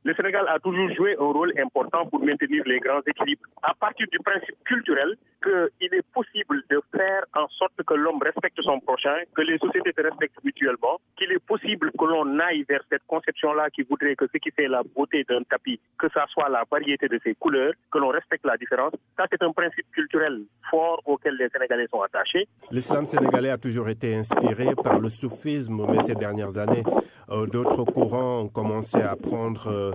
le Sénégal a toujours joué un rôle important pour maintenir les grands équilibres. À partir du principe culturel qu'il est possible de faire en sorte que l'homme respecte son prochain, que les sociétés se respectent mutuellement, qu'il est possible que l'on aille vers cette conception-là qui voudrait que ce qui fait la beauté d'un tapis, que ça soit la variété de ses couleurs, que l'on respecte la différence. Ça, c'est un principe culturel fort auquel les Sénégalais sont attachés. L'islam sénégalais a toujours été inspiré par le soufisme, mais ces dernières années, d'autres courants ont commencé à prendre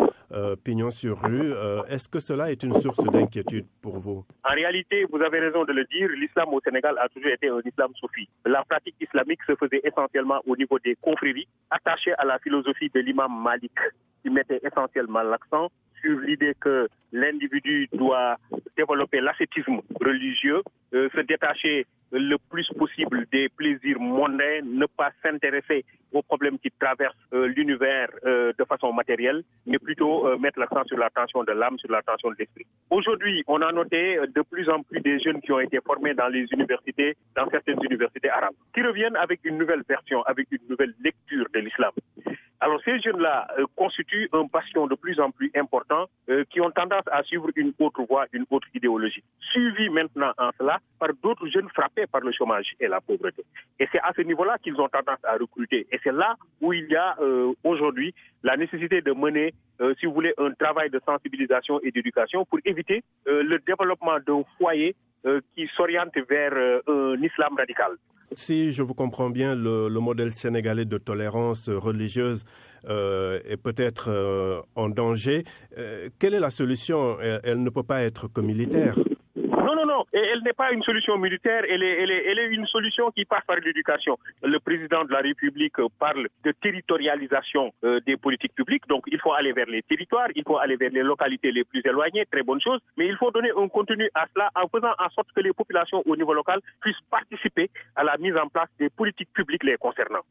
pignon sur rue. Est-ce que cela est une source d'inquiétude pour vous? En réalité, vous avez raison de le dire, l'islam au Sénégal a toujours été un islam soufi. La pratique islamique se faisait essentiellement au niveau des confréries, attachées à la philosophie de l'imam Malik, qui mettait essentiellement l'accent sur l'idée que l'individu doit développer l'ascétisme religieux, se détacher le plus possible des plaisirs mondains, ne pas s'intéresser aux problèmes qui traversent l'univers de façon matérielle, mais plutôt mettre l'accent sur la tension de l'âme, sur la tension de l'esprit. Aujourd'hui, on a noté de plus en plus des jeunes qui ont été formés dans les universités, dans certaines universités arabes, qui reviennent avec une nouvelle version, avec une nouvelle lecture de l'islam. Alors ces jeunes-là constituent un bastion de plus en plus important qui ont tendance à suivre une autre voie, une autre idéologie. Suivis maintenant en cela par d'autres jeunes frappés par le chômage et la pauvreté. Et c'est à ce niveau-là qu'ils ont tendance à recruter. Et c'est là où il y a aujourd'hui la nécessité de mener, si vous voulez, un travail de sensibilisation et d'éducation pour éviter le développement d'un foyer qui s'oriente vers un islam radical. Si je vous comprends bien, le modèle sénégalais de tolérance religieuse est peut-être en danger. Quelle est la solution? Elle ne peut pas être que militaire. Non. Et elle n'est pas une solution militaire, elle est une solution qui passe par l'éducation. Le président de la République parle de territorialisation des politiques publiques, donc il faut aller vers les territoires, il faut aller vers les localités les plus éloignées, très bonne chose, mais il faut donner un contenu à cela en faisant en sorte que les populations au niveau local puissent participer à la mise en place des politiques publiques les concernant.